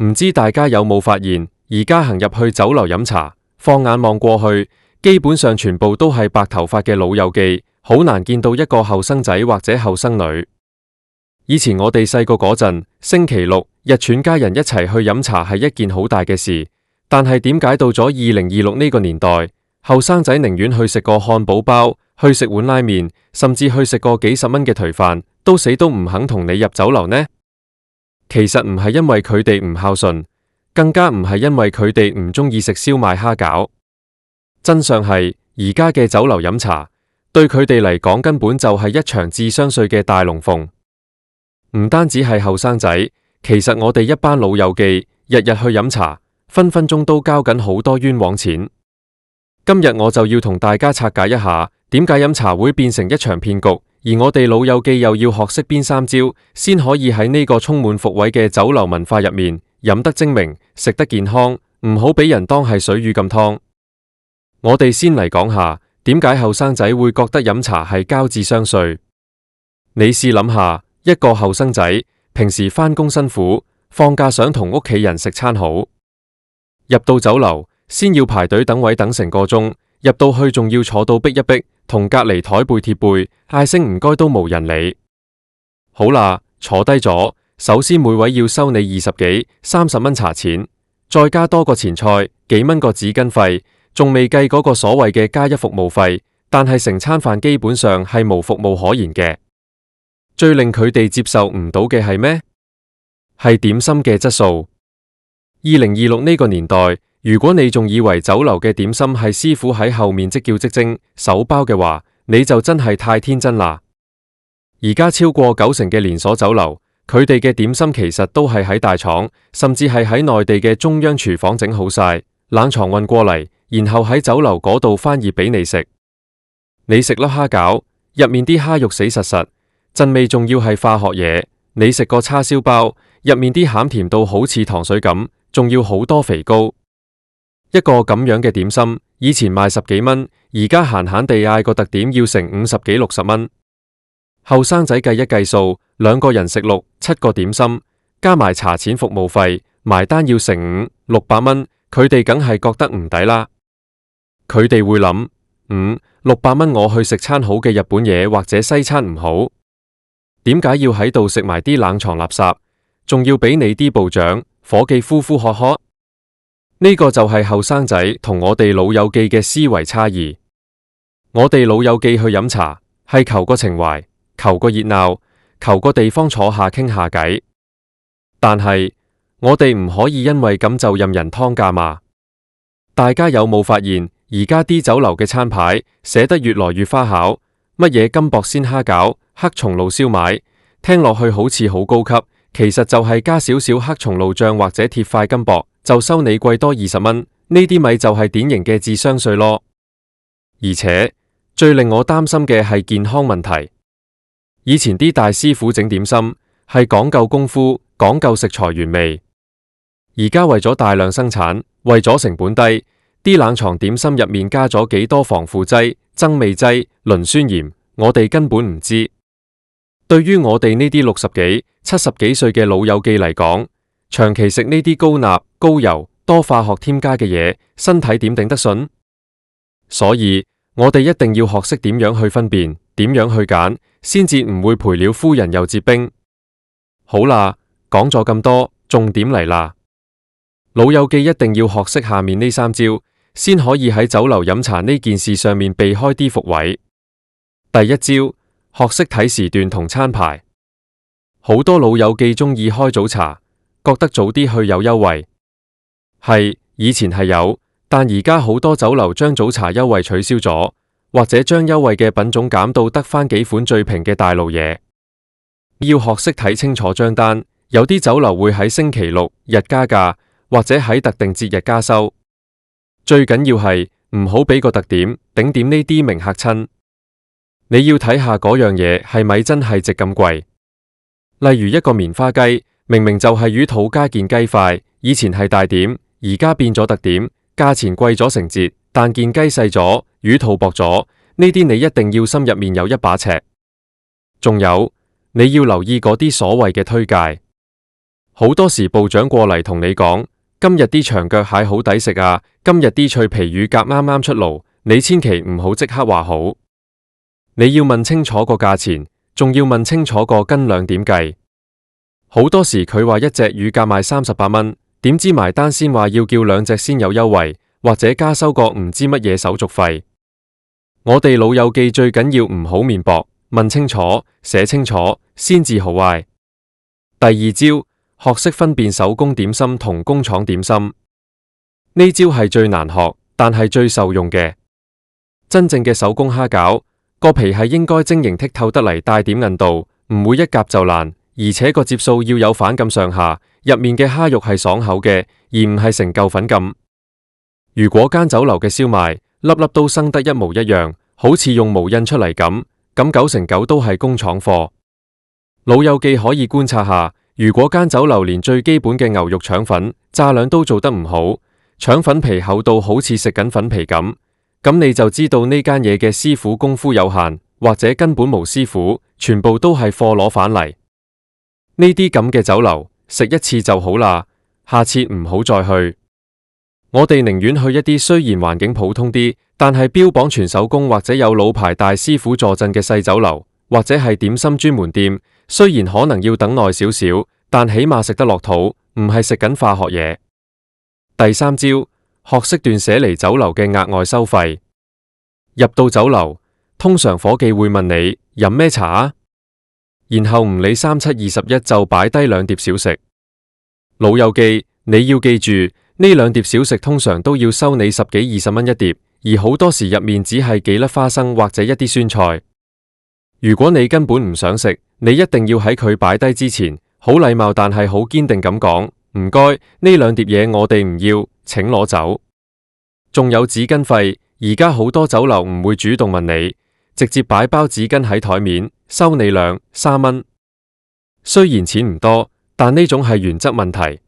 唔知大家有冇發現，而家行入去酒樓飲茶，放眼望過去，基本上全部都係白頭髮嘅老友記，好難見到一個後生仔或者後生女。以前我哋細個嗰陣，星期六日全家人一齊去飲茶係一件好大嘅事，但係點解到咗2026呢個年代，後生仔寧願去食個漢堡包，去食碗拉麵，甚至去食個幾十蚊嘅頹飯，都死都唔肯同你入酒樓呢？其實唔係因為佢哋唔孝順，更加唔係因為佢哋唔中意食燒賣蝦餃。真相係而家嘅酒樓飲茶，對佢哋嚟講根本就係一場智商稅嘅大龍鳳。唔單止係後生仔，其實我哋一班老友記日日去飲茶，分分鐘都交緊好多冤枉錢。今日我就要同大家拆解一下，點解飲茶會變成一場騙局，而我哋老友記又要學識邊三招，先可以喺呢個充滿伏位嘅酒樓文化入面，飲得精明，食得健康，唔好俾人當係水魚咁湯。我哋先嚟講下，點解後生仔會覺得飲茶係交智商稅。你試諗下，一個後生仔平時返工辛苦，放假想同屋企人食餐好，入到酒樓先要排隊等位等成個鐘，入到去仲要坐到逼一逼，同隔籬台背貼背，嗌聲唔該都冇人理。好啦，坐低咗，首先每位要收你20幾、30蚊茶錢，再加多個前菜，幾蚊個紙巾費，仲未計嗰個所謂嘅加一服務費，但係成餐飯基本上係無服務可言嘅。最令佢哋接受唔到嘅係咩？係點心嘅質素。2026呢個年代，如果你仲以為酒樓嘅點心係師傅喺後面即叫即蒸手包嘅話，你就真係太天真啦。而家超過90%嘅連鎖酒樓，佢哋嘅點心其實都係喺大廠，甚至係喺內地嘅中央廚房整好晒，冷藏運過嚟，然後喺酒樓嗰度翻熱俾你食。你食粒蝦餃，入面啲蝦肉死實實，陣味仲要係化學嘢。你食個叉燒包，入面啲餡甜到好似糖水咁，仲要好多肥膏。一個咁樣嘅點心，以前賣10幾蚊，而家閒閒地嗌個特點要成50幾60蚊。後生仔計一計數，2個人食6、7個點心，加埋茶錢服務費，埋單要成5、600蚊，佢哋梗係覺得唔抵啦。佢哋會諗，5、600蚊我去食餐好嘅日本嘢或者西餐唔好？點解要喺度食埋啲冷藏垃圾，仲要俾你啲部長、伙計呼呼喝喝？呢個就係後生仔同我哋老友記嘅思維差異。我哋老友記去飲茶係求個情懷，求個熱鬧，求個地方坐下傾下偈。但係我哋唔可以因為咁就任人劏價嘛。大家有冇發現而家啲酒樓嘅餐牌寫得越來越花巧？乜嘢金箔鮮蝦餃、黑松露燒賣，聽落去好似好高級，其實就係加少少黑松露醬或者貼塊金箔，就收你貴多20蚊。呢啲咪就係典型嘅智商稅咯。而且最令我擔心嘅係健康問題。以前啲大師傅整點心係講究功夫，講究食材原味，而家為咗大量生產，為咗成本低，啲冷藏點心入面加咗幾多防腐劑、增味劑、磷酸鹽，我哋根本唔知。對於我哋呢啲60幾、70幾歲嘅老友記嚟講，長期食呢啲高鈉、高油、多化學添加嘅嘢，身體點頂得順？所以我哋一定要學識點樣去分辨，點樣去揀，先至唔會賠了夫人又折兵。好啦，講咗咁多，重點嚟啦。老友記一定要學識下面呢3招，先可以喺酒樓飲茶呢件事上面避開啲伏位。第一招，學識睇時段同餐牌。好多老友記中意開早茶，覺得早啲去有優惠。係，以前係有，但而家好多酒樓將早茶優惠取消咗，或者將優惠嘅品種減到得返幾款最平嘅大路嘢。要學識睇清楚張單，有啲酒樓會喺星期六日加價，或者喺特定節日加收。最緊要係唔好俾個特點、頂點呢啲名嚇親。你要睇下嗰樣嘢係咪真係值咁貴。例如一個棉花雞，明明就係魚肚加件雞塊，以前係大點，而家變咗特點，價錢貴咗成截，但件雞細咗，魚肚薄咗，呢啲你一定要心入面有一把尺。仲有，你要留意嗰啲所謂嘅推介。好多時部長過嚟同你講，今日啲長腳蟹好抵食啊，今日啲脆皮乳鴿啱啱出爐，你千祈唔好即刻話好。你要問清楚個價錢，仲要問清楚個斤兩點計。好多時佢話一隻乳鴿賣38蚊，點知埋單先話要叫2隻先有優惠，或者加收個唔知乜嘢手續費。我哋老友記最緊要唔好面薄，問清楚，寫清楚，先至好嗌。第二招，學識分辨手工點心同工廠點心。呢招係最難學，但係最受用嘅。真正嘅手工蝦餃，個皮係應該晶瑩剔透得嚟，帶點韌度，唔會一夾就爛，而且個接數要有反感上下，入面嘅蝦肉係爽口嘅，而唔係成嚿粉咁。如果間酒樓嘅燒賣粒粒都生得一模一樣，好似用模印出嚟咁9成9都係工廠貨。老友記可以觀察下，如果間酒樓連最基本嘅牛肉腸粉炸兩都做得唔好，腸粉皮厚到好似食緊粉皮咁，咁你就知道呢間嘢嘅師傅功夫有限，或者根本無師傅，全部都係貨攞返嚟。呢啲咁嘅酒樓食一次就好啦，下次唔好再去。我哋寧願去一啲雖然環境普通啲，但係標榜全手工或者有老牌大師傅坐鎮嘅細酒樓，或者係點心專門店，雖然可能要等耐少少，但起碼食得落肚，唔係食緊化學嘢。第三招，學識斷捨離酒樓嘅額外收費。入到酒樓，通常伙計會問你飲咩茶啊，然後唔理3721就擺低2碟小食。老友記，你要記住，呢2碟小食通常都要收你10幾20蚊一碟，而好多時入面只係幾粒花生或者一啲酸菜。如果你根本唔想食，你一定要喺佢擺低之前，好禮貌但係好堅定咁講，唔該，呢2碟嘢我哋唔要，請攞走。仲有紙巾費，而家好多酒樓唔會主動問你，直接擺包紙巾喺台面，收你2、3蚊。雖然錢唔多，但呢種係原則問題。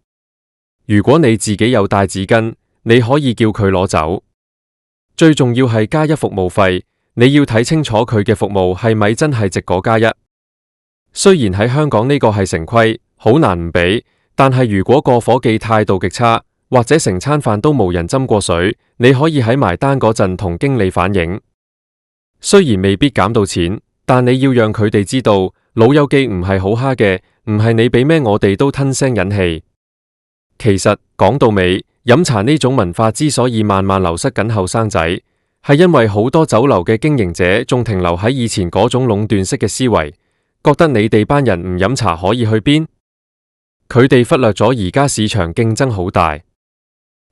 如果你自己有帶紙巾，你可以叫佢攞走。最重要係加一服務費，你要睇清楚佢嘅服務係咪真係值嗰加一。雖然喺香港呢個係成規，好難唔俾，但係如果個伙計態度極差，或者成餐飯都冇人斟過水，你可以喺埋單嗰陣同經理反映。雖然未必減到錢，但你要讓佢哋知道，老友記唔係好蝦嘅，唔係你俾咩我哋都吞聲忍氣。其實講到尾，飲茶呢種文化之所以慢慢流失緊後生仔，係因為好多酒樓嘅經營者仲停留喺以前嗰種壟斷式嘅思維，覺得你哋班人唔飲茶可以去邊？佢哋忽略咗而家市場競爭好大，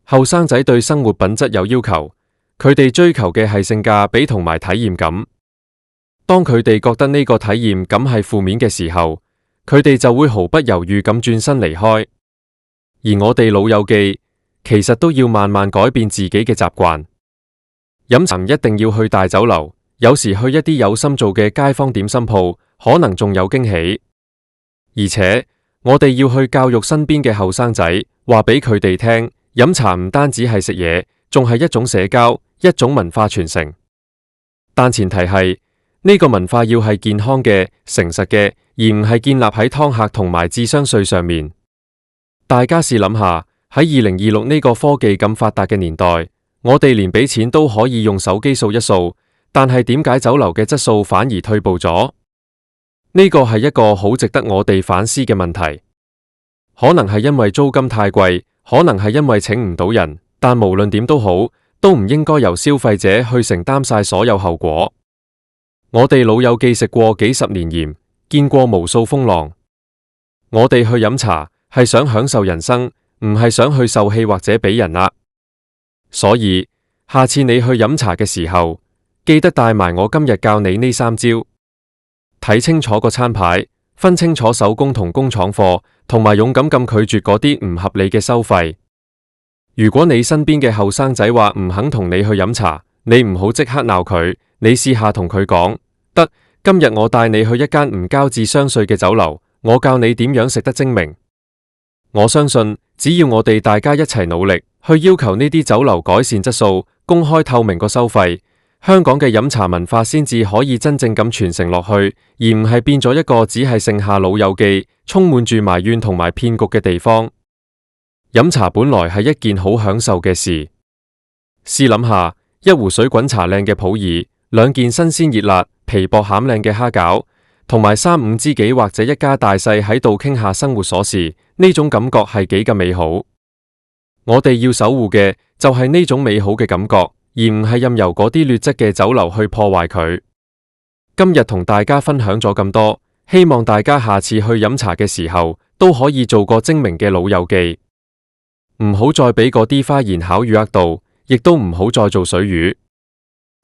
後生仔對生活品質有要求，佢哋追求嘅係性價比同埋體驗感。當佢哋覺得呢個體驗感係負面嘅時候，佢哋就會毫不猶豫咁轉身離開。而我哋老友記其實都要慢慢改變自己嘅習慣。飲茶唔一定要去大酒樓，有時去一啲有心做嘅街坊點心鋪，可能仲有驚喜。而且我哋要去教育身邊嘅後生仔，話俾佢哋聽，飲茶唔單止係食嘢，仲係一種社交，一種文化傳承。但前提係呢個文化要係健康嘅、誠實嘅，而唔係建立喺湯客同埋智商稅上面。大家試諗下，喺2026呢個科技咁發達嘅年代，我哋連俾錢都可以用手機掃一掃，但係點解酒樓嘅質素反而退步咗？呢個係一個好值得我哋反思嘅問題。可能係因為租金太貴，可能係因為請唔到人，但無論點都好，都唔應該由消費者去承擔晒所有後果。我哋老友記食過幾十年鹽，見過無數風浪。我哋去飲茶係想享受人生，唔係想去受氣或者俾人呃。所以下次你去飲茶嘅時候，記得帶埋我今日教你呢3招。睇清楚個餐牌，分清楚手工同工廠貨，同埋勇敢咁拒絕嗰啲唔合理嘅收費。如果你身邊嘅後生仔話唔肯同你去飲茶，你唔好即刻鬧佢，你試下同佢講，得，今日我帶你去一間唔交智商稅嘅酒樓，我教你點樣食得精明。我相信只要我哋大家一齊努力，去要求呢啲酒樓改善質素，公開透明個收費，香港嘅飲茶文化先至可以真正咁傳承落去，而唔係變咗一個只係剩下老友記，充滿住埋怨同埋騙局嘅地方。飲茶本來係一件好享受嘅事，試諗下，一壺水滾茶靚嘅普洱，兩件新鮮熱辣、皮薄餡靚嘅蝦餃，同埋三五知己或者一家大細喺度傾下生活瑣事，呢種感覺係幾咁美好。我哋要守護嘅就係呢種美好嘅感覺，而唔係任由嗰啲劣質嘅酒樓去破壞佢。今日同大家分享咗咁多，希望大家下次去飲茶嘅時候都可以做個精明嘅老友記，唔好再俾嗰啲花言巧語呃到，亦都唔好再做水魚。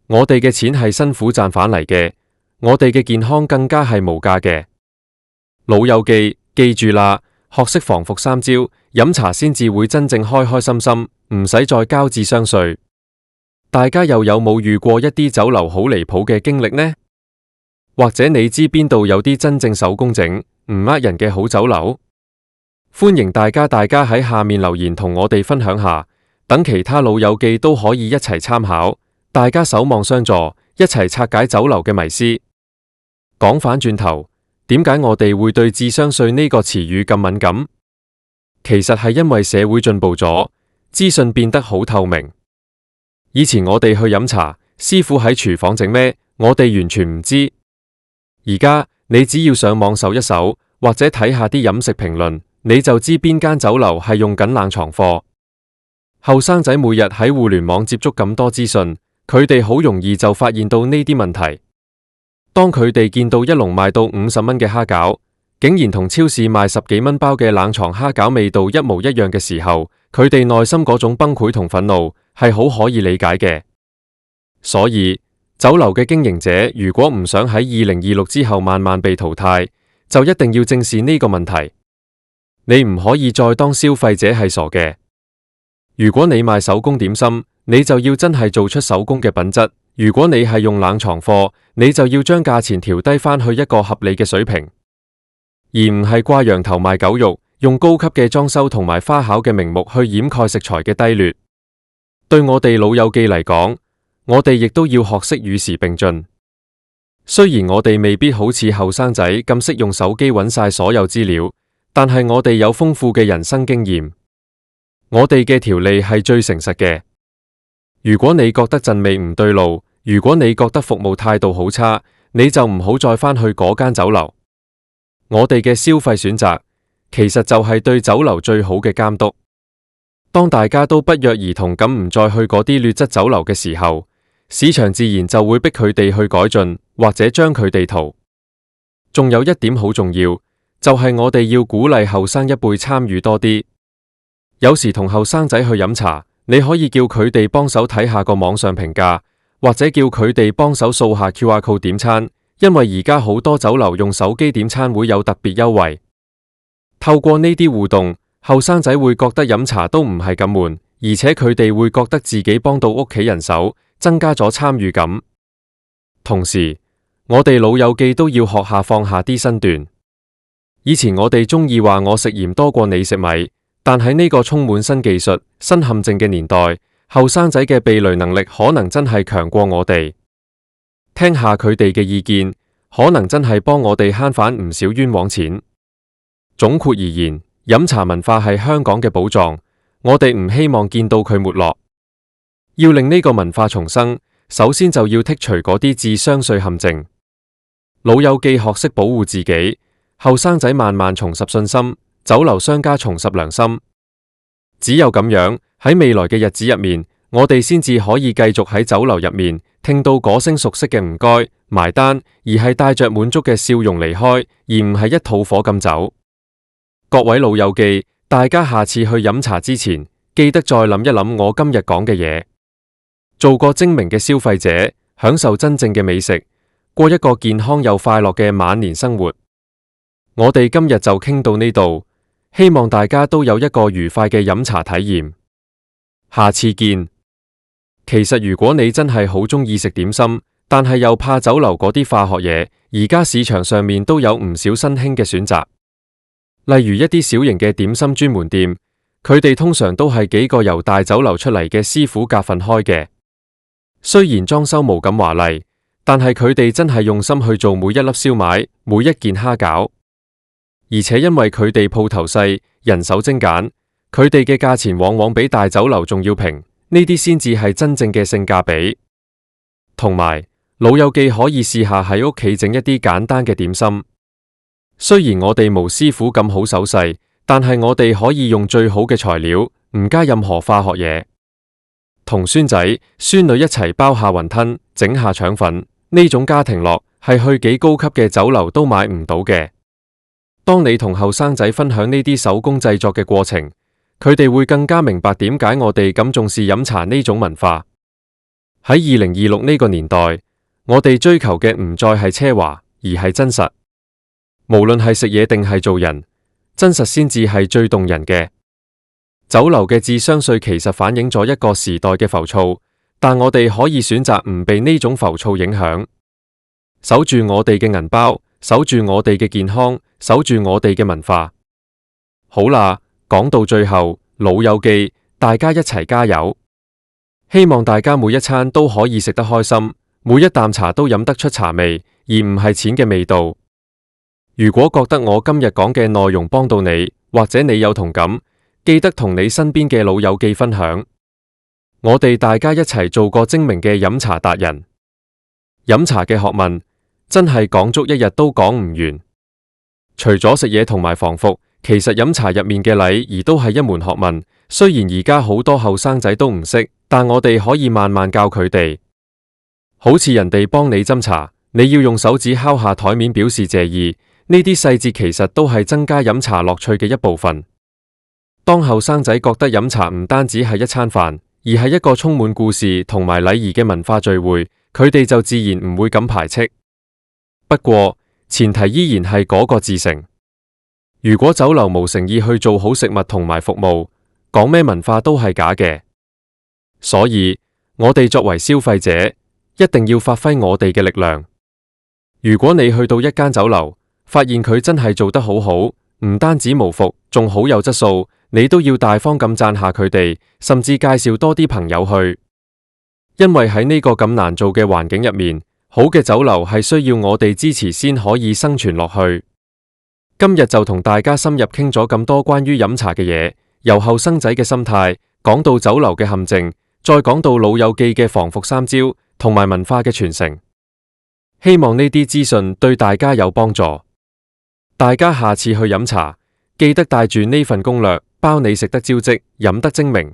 我哋嘅錢係辛苦賺返嚟嘅，我哋嘅健康更加係無價嘅。老友記，記住啦，學識防服三招，飲茶先至會真正開開心心，唔使再交智商稅。大家又有冇遇過一啲酒樓好離譜嘅經歷呢？或者你知邊度有啲真正手工整，唔呃人嘅好酒樓？歡迎大家喺下面留言同我哋分享下，等其他老友記都可以一齊參考，大家守望相助，一齊拆解酒樓嘅迷思。講返轉頭，點解我哋會對智商稅呢個詞語咁敏感？其實係因為社會進步咗，資訊變得好透明。以前我哋去飲茶，師傅喺廚房整咩，我哋完全唔知。而家你只要上網搜一搜，或者睇下啲飲食評論，你就知邊間酒樓係用緊冷藏貨。後生仔每日喺互聯網接觸咁多資訊，佢哋好容易就發現到呢啲問題。當佢哋見到一籠賣到50蚊嘅蝦餃，竟然同超市賣10幾蚊包嘅冷藏蝦餃味道一模一樣嘅時候，佢哋內心嗰種崩潰同憤怒係好可以理解嘅。所以酒樓嘅經營者如果唔想喺2026之後慢慢被淘汰，就一定要正視呢個問題。你唔可以再當消費者係傻嘅。如果你賣手工點心，你就要真係做出手工嘅品質。如果你係用冷藏貨，你就要將價錢調低返去一個合理嘅水平，而唔係掛羊頭賣狗肉，用高級嘅裝修同埋花巧嘅名目去掩蓋食材嘅低劣。對我哋老友記嚟講，我哋亦都要學識與時並進。雖然我哋未必好似後生仔咁識用手機揾晒所有資料，但係我哋有豐富嘅人生經驗。我哋嘅條理係最誠實嘅。如果你覺得陣味唔對路，如果你覺得服務態度好差，你就唔好再返去嗰間酒樓。我哋嘅消費選擇，其實就係對酒樓最好嘅監督。當大家都不約而同咁唔再去嗰啲劣質酒樓嘅時候，市場自然就會逼佢哋去改進，或者將佢哋淘。仲有一點好重要，就係我哋要鼓勵後生一輩參與多啲。有時同後生仔去飲茶，你可以叫佢哋幫手睇下個網上評價，或者叫佢哋幫手掃下 QR code 點餐，因為而家好多酒樓用手機點餐會有特別優惠。透過呢啲互動，後生仔會覺得飲茶都唔係咁悶，而且佢哋會覺得自己幫到屋企人手，增加咗參與感。同時，我哋老友記都要學下放下啲身段。以前我哋中意話我食鹽多過你食米，但喺呢個充滿新技術、新陷阱嘅年代，後生仔嘅避雷能力可能真係強過我哋。聽下佢哋嘅意見，可能真係幫我哋慳返唔少冤枉錢。總括而言，飲茶文化係香港嘅寶藏，我哋唔希望見到佢沒落。要令呢個文化重生，首先就要剔除嗰啲智商稅陷阱。老友記學識保護自己，後生仔慢慢重拾信心，酒樓商家重拾良心。只有咁樣，喺未來嘅日子入面，我哋先至可以繼續喺酒樓入面聽到嗰聲熟悉嘅唔該埋單，而係帶着滿足嘅笑容離開，而唔係一肚火咁走。各位老友記，大家下次去飲茶之前，記得再諗一諗我今日講嘅嘢，做個精明嘅消費者，享受真正嘅美食，過一個健康又快樂嘅晚年生活。我哋今日就傾到呢度，希望大家都有一個愉快嘅飲茶體驗。下次見。其實如果你真係好鍾意食點心，但係又怕酒樓嗰啲化學嘢，而家市場上面都有唔少新興嘅選擇。例如一啲小型嘅點心專門店，佢哋通常都係幾個由大酒樓出嚟嘅師傅夾份開嘅。雖然裝修無咁華麗，但係佢哋真係用心去做每一粒燒賣，每一件蝦餃。而且因為佢哋鋪頭細，人手精簡，佢哋嘅價錢往往比大酒樓仲要平，呢啲先至係真正嘅性價比。同埋，老友記可以試下喺屋企整一啲簡單嘅點心。雖然我哋無師傅咁好手勢，但係我哋可以用最好嘅材料，唔加任何化學嘢。同孫仔、孫女一齊包下雲吞，整下腸粉，呢種家庭樂係去幾高級嘅酒樓都買唔到嘅。當你同後生仔分享呢啲手工製作嘅過程，佢哋會更加明白點解我哋咁重視飲茶呢種文化。喺2026呢個年代，我哋追求嘅唔再係奢華，而係真實。無論係食嘢定係做人，真實先至係最動人嘅。酒樓嘅智商稅其實反映咗一個時代嘅浮躁，但我哋可以選擇唔被呢種浮躁影響，守住我哋嘅銀包，守住我哋嘅健康，守住我哋嘅文化。好啦，講到最後，老友記，大家一齊加油！希望大家每一餐都可以食得開心，每一啖茶都飲得出茶味，而唔係錢嘅味道。如果覺得我今日講嘅內容幫到你，或者你有同感，記得同你身邊嘅老友記分享。我哋大家一齊做個精明嘅飲茶達人。飲茶嘅學問真係講足一日都講唔完。除咗食嘢同埋防服，其實飲茶入面嘅禮儀都係一門學問。雖然而家好多後生仔都唔識，但我哋可以慢慢教佢哋。好似人哋幫你斟茶，你要用手指敲下台面表示謝意。呢啲細節其實都係增加飲茶樂趣嘅一部分。當後生仔覺得飲茶唔單止係一餐飯，而係一個充滿故事同埋禮儀嘅文化聚會，佢哋就自然唔會咁排斥。不過前提依然係嗰個至誠。如果酒樓無誠意去做好食物同埋服務，講咩文化都係假嘅。所以我哋作為消費者，一定要發揮我哋嘅力量。如果你去到一間酒樓，發現佢真係做得好好，唔單止無服，仲好有質素，你都要大方咁讚下佢哋，甚至介紹多啲朋友去。因為喺呢個咁難做嘅環境入面，好嘅酒樓係需要我哋支持先可以生存落去。今日就同大家深入傾咗咁多關於飲茶嘅嘢，由後生仔嘅心態講到酒樓嘅陷阱，再講到老友記嘅防服三招同埋文化嘅傳承。希望呢啲資訊對大家有幫助。大家下次去飲茶，記得帶住呢份攻略，包你食得招積，飲得精明。